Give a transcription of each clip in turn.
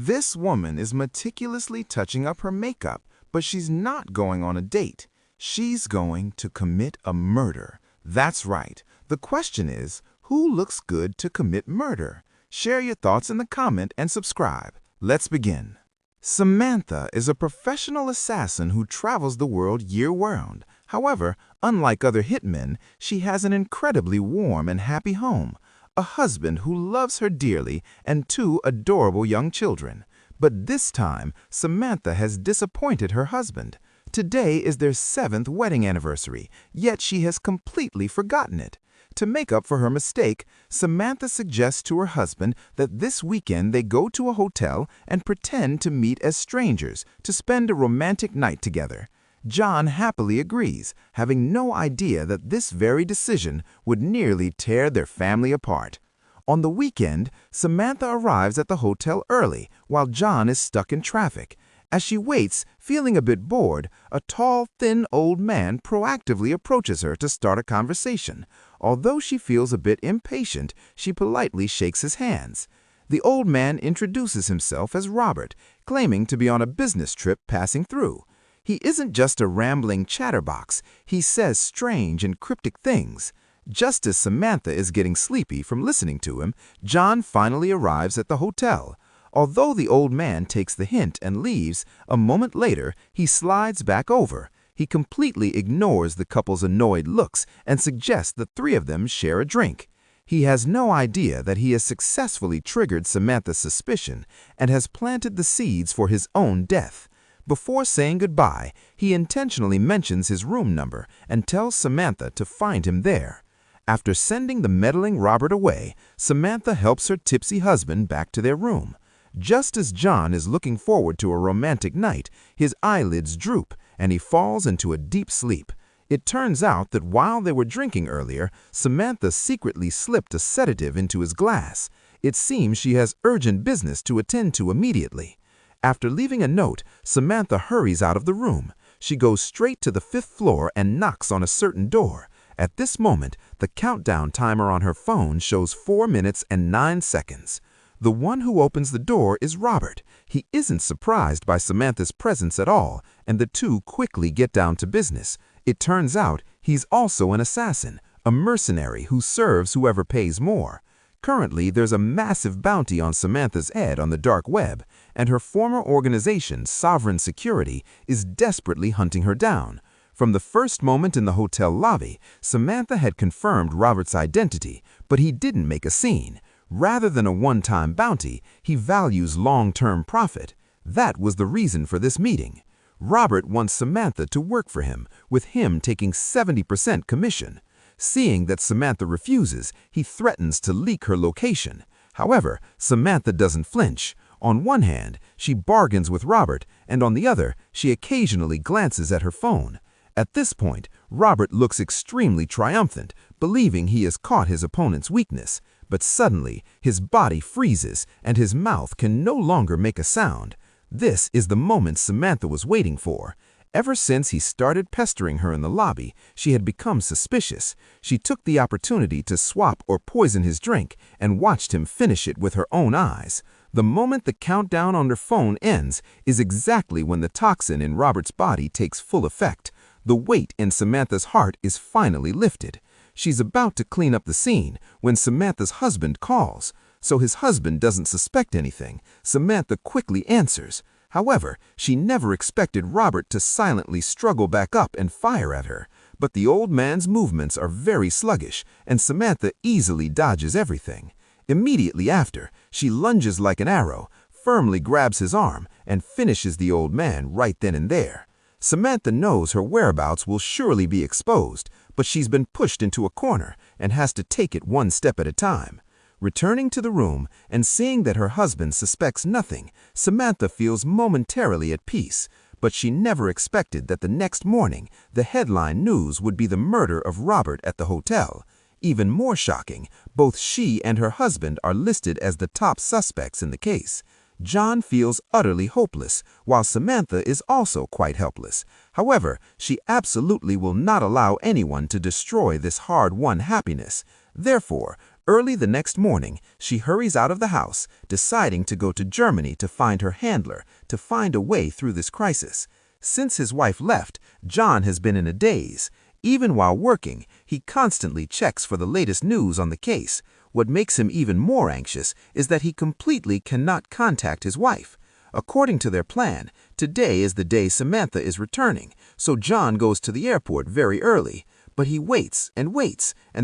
This woman is meticulously touching up her makeup, but she's not going on a date. She's going to commit a murder. That's right. The question is, who looks good to commit murder? Share your thoughts in the comment and subscribe. Let's begin. Samantha is a professional assassin who travels the world year-round. However, unlike other hitmen, she has an incredibly warm and happy home, a husband who loves her dearly, and two adorable young children. But this time, Samantha has disappointed her husband. Today is their 7th wedding anniversary, yet she has completely forgotten it. To make up for her mistake, Samantha suggests to her husband that this weekend they go to a hotel and pretend to meet as strangers to spend a romantic night together. John happily agrees, having no idea that this very decision would nearly tear their family apart. On the weekend, Samantha arrives at the hotel early while John is stuck in traffic. As she waits, feeling a bit bored, a tall, thin old man proactively approaches her to start a conversation. Although she feels a bit impatient, she politely shakes his hands. The old man introduces himself as Robert, claiming to be on a business trip passing through. He isn't just a rambling chatterbox, he says strange and cryptic things. Just as Samantha is getting sleepy from listening to him, John finally arrives at the hotel. Although the old man takes the hint and leaves, a moment later he slides back over. He completely ignores the couple's annoyed looks and suggests the three of them share a drink. He has no idea that he has successfully triggered Samantha's suspicion and has planted the seeds for his own death. Before saying goodbye, he intentionally mentions his room number and tells Samantha to find him there. After sending the meddling Robert away, Samantha helps her tipsy husband back to their room. Just as John is looking forward to a romantic night, his eyelids droop and he falls into a deep sleep. It turns out that while they were drinking earlier, Samantha secretly slipped a sedative into his glass. It seems she has urgent business to attend to immediately. After leaving a note, Samantha hurries out of the room. She goes straight to the 5th floor and knocks on a certain door. At this moment, the countdown timer on her phone shows 4 minutes and 9 seconds. The one who opens the door is Robert. He isn't surprised by Samantha's presence at all, and the two quickly get down to business. It turns out he's also an assassin, a mercenary who serves whoever pays more. Currently, there's a massive bounty on Samantha's head on the dark web, and her former organization, Sovereign Security, is desperately hunting her down. From the first moment in the hotel lobby, Samantha had confirmed Robert's identity, but he didn't make a scene. Rather than a one-time bounty, he values long-term profit. That was the reason for this meeting. Robert wants Samantha to work for him, with him taking 70% commission. Seeing that Samantha refuses, he threatens to leak her location. However, Samantha doesn't flinch. On one hand, she bargains with Robert, and on the other, she occasionally glances at her phone. At this point, Robert looks extremely triumphant, believing he has caught his opponent's weakness. But suddenly, his body freezes and his mouth can no longer make a sound. This is the moment Samantha was waiting for. Ever since he started pestering her in the lobby, she had become suspicious. She took the opportunity to swap or poison his drink and watched him finish it with her own eyes. The moment the countdown on her phone ends is exactly when the toxin in Robert's body takes full effect. The weight in Samantha's heart is finally lifted. She's about to clean up the scene when Samantha's husband calls. So his husband doesn't suspect anything. Samantha quickly answers. However, she never expected Robert to silently struggle back up and fire at her. But the old man's movements are very sluggish, and Samantha easily dodges everything. Immediately after, she lunges like an arrow, firmly grabs his arm, and finishes the old man right then and there. Samantha knows her whereabouts will surely be exposed, but she's been pushed into a corner and has to take it one step at a time. Returning to the room and seeing that her husband suspects nothing, Samantha feels momentarily at peace, but she never expected that the next morning the headline news would be the murder of Robert at the hotel. Even more shocking, both she and her husband are listed as the top suspects in the case. John feels utterly hopeless, while Samantha is also quite helpless. However, she absolutely will not allow anyone to destroy this hard-won happiness. Therefore, Early the next morning, she hurries out of the house, deciding to go to Germany to find her handler, to find a way through this crisis. Since his wife left, John has been in a daze. Even while working, he constantly checks for the latest news on the case. What makes him even more anxious is that he completely cannot contact his wife. According to their plan, today is the day Samantha is returning, so John goes to the airport very early. But he waits, and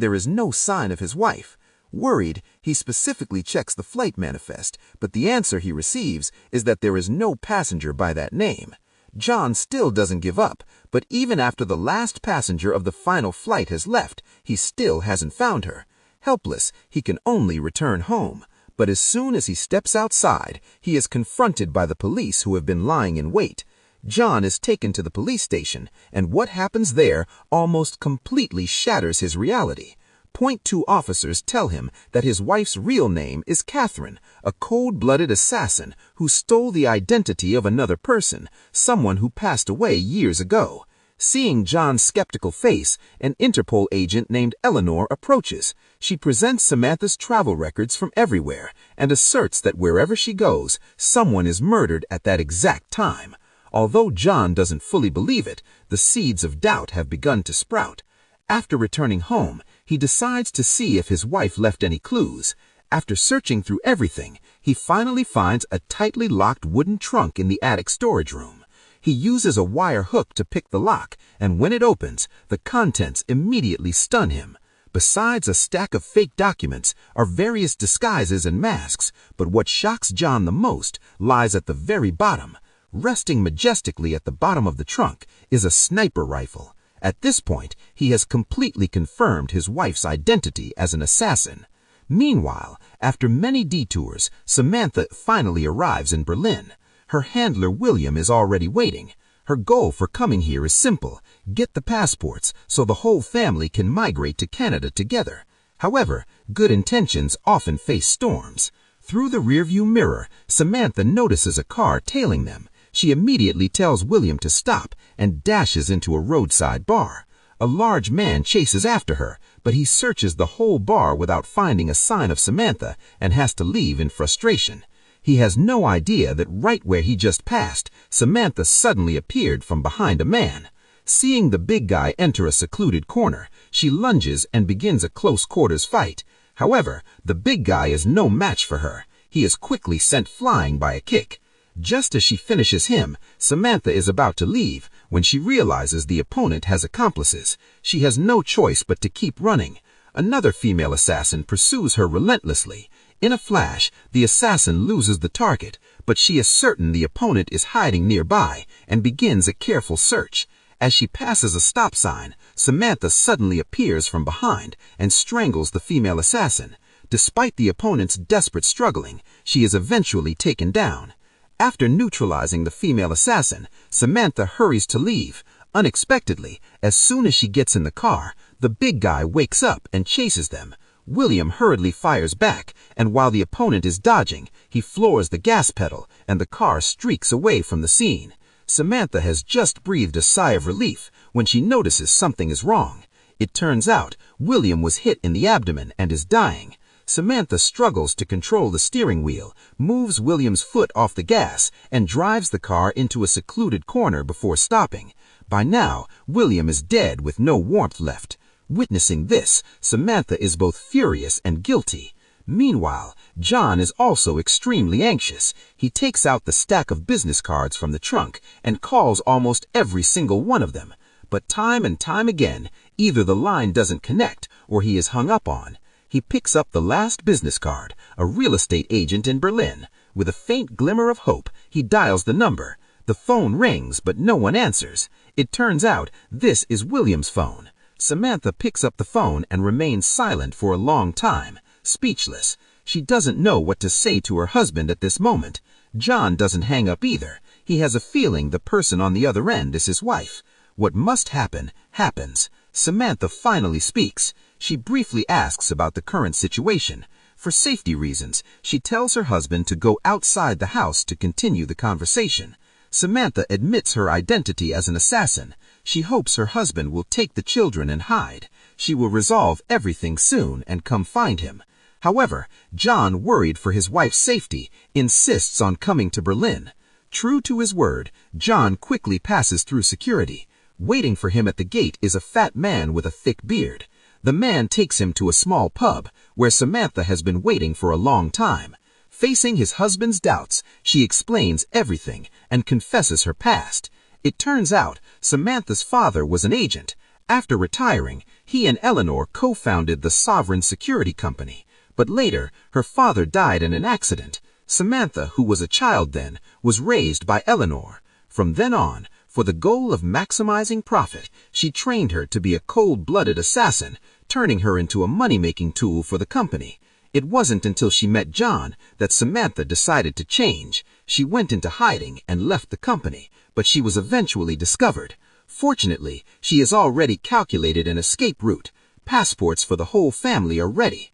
there is no sign of his wife. Worried, he specifically checks the flight manifest, but the answer he receives is that there is no passenger by that name. John still doesn't give up, but even after the last passenger of the final flight has left, he still hasn't found her. Helpless, he can only return home. But as soon as he steps outside, he is confronted by the police who have been lying in wait. John is taken to the police station, and what happens there almost completely shatters his reality. Point two officers tell him that his wife's real name is Catherine, a cold-blooded assassin who stole the identity of another person, someone who passed away years ago. Seeing John's skeptical face, an Interpol agent named Eleanor approaches. She presents Samantha's travel records from everywhere and asserts that wherever she goes, someone is murdered at that exact time. Although John doesn't fully believe it, the seeds of doubt have begun to sprout. After returning home, he decides to see if his wife left any clues. After searching through everything, he finally finds a tightly locked wooden trunk in the attic storage room. He uses a wire hook to pick the lock, and when it opens, the contents immediately stun him. Besides a stack of fake documents are various disguises and masks, but what shocks John the most lies at the very bottom. Resting majestically at the bottom of the trunk is a sniper rifle. At this point, he has completely confirmed his wife's identity as an assassin. Meanwhile, after many detours, Samantha finally arrives in Berlin. Her handler William is already waiting. Her goal for coming here is simple: get the passports so the whole family can migrate to Canada together. However, good intentions often face storms. Through the rearview mirror, Samantha notices a car tailing them. She immediately tells William to stop and dashes into a roadside bar. A large man chases after her, but he searches the whole bar without finding a sign of Samantha and has to leave in frustration. He has no idea that right where he just passed, Samantha suddenly appeared from behind a man. Seeing the big guy enter a secluded corner, she lunges and begins a close-quarters fight. However, the big guy is no match for her. He is quickly sent flying by a kick. Just as she finishes him, Samantha is about to leave when she realizes the opponent has accomplices. She has no choice but to keep running. Another female assassin pursues her relentlessly. In a flash, the assassin loses the target, but she is certain the opponent is hiding nearby and begins a careful search. As she passes a stop sign, Samantha suddenly appears from behind and strangles the female assassin. Despite the opponent's desperate struggling, she is eventually taken down. After neutralizing the female assassin, Samantha hurries to leave. Unexpectedly, as soon as she gets in the car, the big guy wakes up and chases them. William hurriedly fires back, and while the opponent is dodging, he floors the gas pedal, and the car streaks away from the scene. Samantha has just breathed a sigh of relief when she notices something is wrong. It turns out William was hit in the abdomen and is dying. Samantha struggles to control the steering wheel, moves William's foot off the gas, and drives the car into a secluded corner before stopping. By now, William is dead with no warmth left. Witnessing this, Samantha is both furious and guilty. Meanwhile, John is also extremely anxious. He takes out the stack of business cards from the trunk and calls almost every single one of them. But time and time again, either the line doesn't connect or he is hung up on. He picks up the last business card, a real estate agent in Berlin. With a faint glimmer of hope, he dials the number. The phone rings, but no one answers. It turns out this is William's phone. Samantha picks up the phone and remains silent for a long time, speechless. She doesn't know what to say to her husband at this moment. John doesn't hang up either. He has a feeling the person on the other end is his wife. What must happen, happens. Samantha finally speaks. She briefly asks about the current situation. For safety reasons, she tells her husband to go outside the house to continue the conversation. Samantha admits her identity as an assassin. She hopes her husband will take the children and hide. She will resolve everything soon and come find him. However, John, worried for his wife's safety, insists on coming to Berlin. True to his word, John quickly passes through security. Waiting for him at the gate is a fat man with a thick beard. The man takes him to a small pub, where Samantha has been waiting for a long time. Facing his husband's doubts, she explains everything and confesses her past. It turns out Samantha's father was an agent. After retiring, he and Eleanor co-founded the Sovereign Security Company. But later, her father died in an accident. Samantha, who was a child then, was raised by Eleanor. From then on, for the goal of maximizing profit, she trained her to be a cold-blooded assassin, turning her into a money-making tool for the company. It wasn't until she met John that Samantha decided to change. She went into hiding and left the company, but she was eventually discovered. Fortunately, she has already calculated an escape route. Passports for the whole family are ready.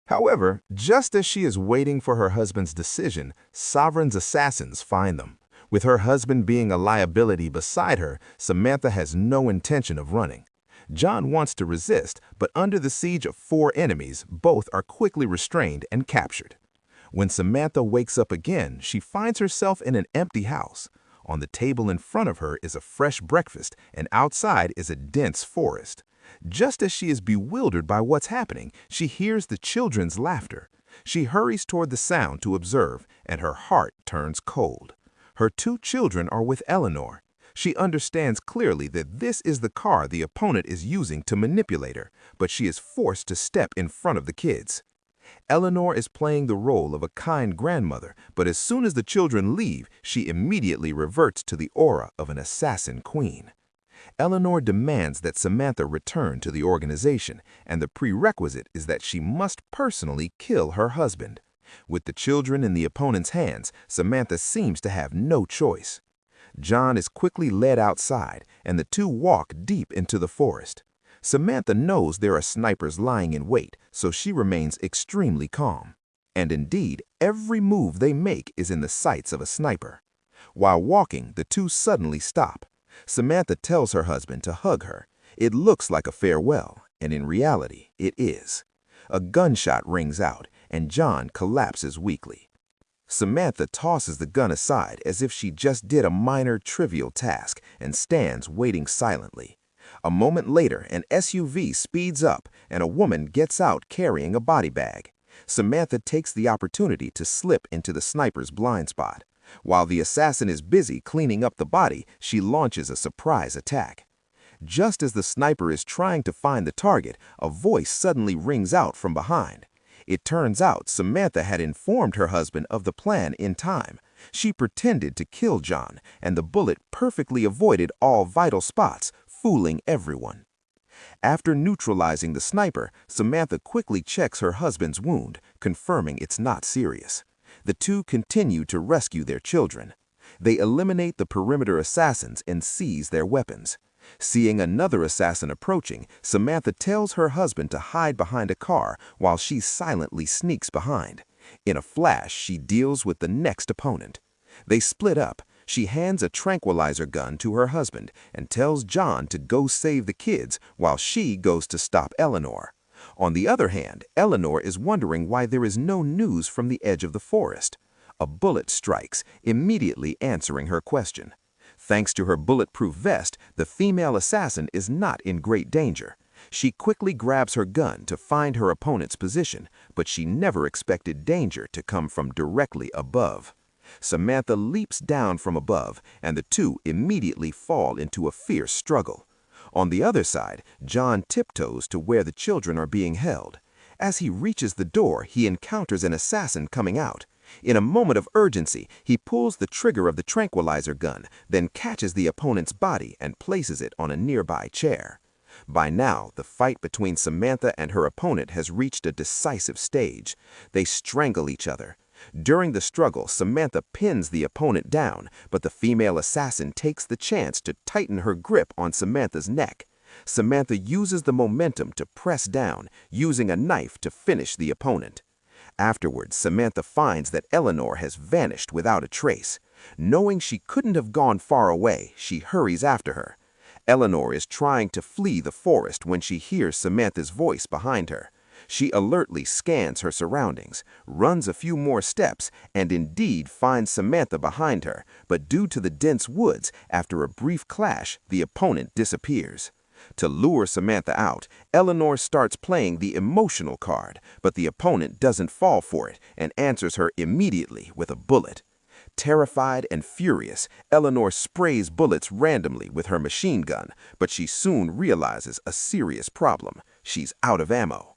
However, just as she is waiting for her husband's decision, Sovereign's assassins find them. With her husband being a liability beside her, Samantha has no intention of running. John wants to resist, but under the siege of 4 enemies, both are quickly restrained and captured. When Samantha wakes up again, she finds herself in an empty house. On the table in front of her is a fresh breakfast, and outside is a dense forest. Just as she is bewildered by what's happening, she hears the children's laughter. She hurries toward the sound to observe, and her heart turns cold. Her 2 children are with Eleanor. She understands clearly that this is the car the opponent is using to manipulate her, but she is forced to step in front of the kids. Eleanor is playing the role of a kind grandmother, but as soon as the children leave, she immediately reverts to the aura of an assassin queen. Eleanor demands that Samantha return to the organization, and the prerequisite is that she must personally kill her husband. With the children in the opponent's hands, Samantha seems to have no choice. John is quickly led outside, and the 2 walk deep into the forest. Samantha knows there are snipers lying in wait, so she remains extremely calm. And indeed, every move they make is in the sights of a sniper. While walking, the 2 suddenly stop. Samantha tells her husband to hug her. It looks like a farewell, and in reality, it is. A gunshot rings out, and John collapses weakly. Samantha tosses the gun aside as if she just did a minor trivial task and stands waiting silently. A moment later, an SUV speeds up, and a woman gets out carrying a body bag. Samantha takes the opportunity to slip into the sniper's blind spot. While the assassin is busy cleaning up the body, she launches a surprise attack. Just as the sniper is trying to find the target, a voice suddenly rings out from behind. It turns out Samantha had informed her husband of the plan in time. She pretended to kill John, and the bullet perfectly avoided all vital spots, fooling everyone. After neutralizing the sniper, Samantha quickly checks her husband's wound, confirming it's not serious. The 2 continue to rescue their children. They eliminate the perimeter assassins and seize their weapons. Seeing another assassin approaching, Samantha tells her husband to hide behind a car while she silently sneaks behind. In a flash, she deals with the next opponent. They split up. She hands a tranquilizer gun to her husband and tells John to go save the kids while she goes to stop Eleanor. On the other hand, Eleanor is wondering why there is no news from the edge of the forest. A bullet strikes, immediately answering her question. Thanks to her bulletproof vest, the female assassin is not in great danger. She quickly grabs her gun to find her opponent's position, but she never expected danger to come from directly above. Samantha leaps down from above, and the 2 immediately fall into a fierce struggle. On the other side, John tiptoes to where the children are being held. As he reaches the door, he encounters an assassin coming out. In a moment of urgency, he pulls the trigger of the tranquilizer gun, then catches the opponent's body and places it on a nearby chair. By now, the fight between Samantha and her opponent has reached a decisive stage. They strangle each other. During the struggle, Samantha pins the opponent down, but the female assassin takes the chance to tighten her grip on Samantha's neck. Samantha uses the momentum to press down, using a knife to finish the opponent. Afterwards, Samantha finds that Eleanor has vanished without a trace. Knowing she couldn't have gone far away, she hurries after her. Eleanor is trying to flee the forest when she hears Samantha's voice behind her. She alertly scans her surroundings, runs a few more steps, and indeed finds Samantha behind her, but due to the dense woods, after a brief clash, the opponent disappears. To lure Samantha out, Eleanor starts playing the emotional card, but the opponent doesn't fall for it and answers her immediately with a bullet. Terrified and furious, Eleanor sprays bullets randomly with her machine gun, but she soon realizes a serious problem. She's out of ammo.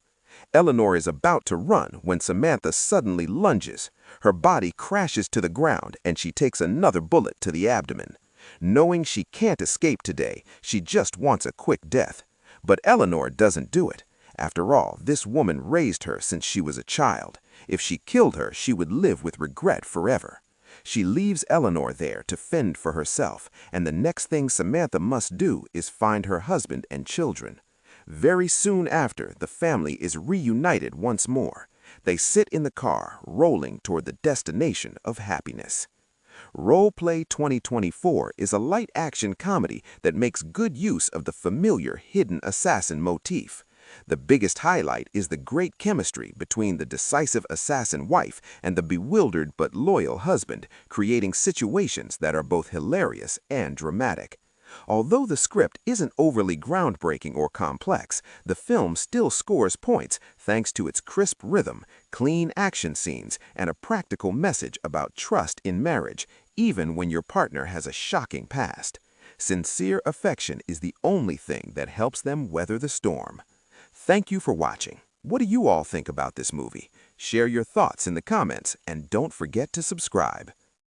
Eleanor is about to run when Samantha suddenly lunges. Her body crashes to the ground and she takes another bullet to the abdomen. Knowing she can't escape today, she just wants a quick death. But Eleanor doesn't do it. After all, this woman raised her since she was a child. If she killed her, she would live with regret forever. She leaves Eleanor there to fend for herself, and the next thing Samantha must do is find her husband and children. Very soon after, the family is reunited once more. They sit in the car, rolling toward the destination of happiness. Roleplay 2024 is a light-action comedy that makes good use of the familiar hidden assassin motif. The biggest highlight is the great chemistry between the decisive assassin wife and the bewildered but loyal husband, creating situations that are both hilarious and dramatic. Although the script isn't overly groundbreaking or complex, the film still scores points thanks to its crisp rhythm, clean action scenes, and a practical message about trust in marriage, even when your partner has a shocking past. Sincere affection is the only thing that helps them weather the storm. Thank you for watching. What do you all think about this movie? Share your thoughts in the comments and don't forget to subscribe.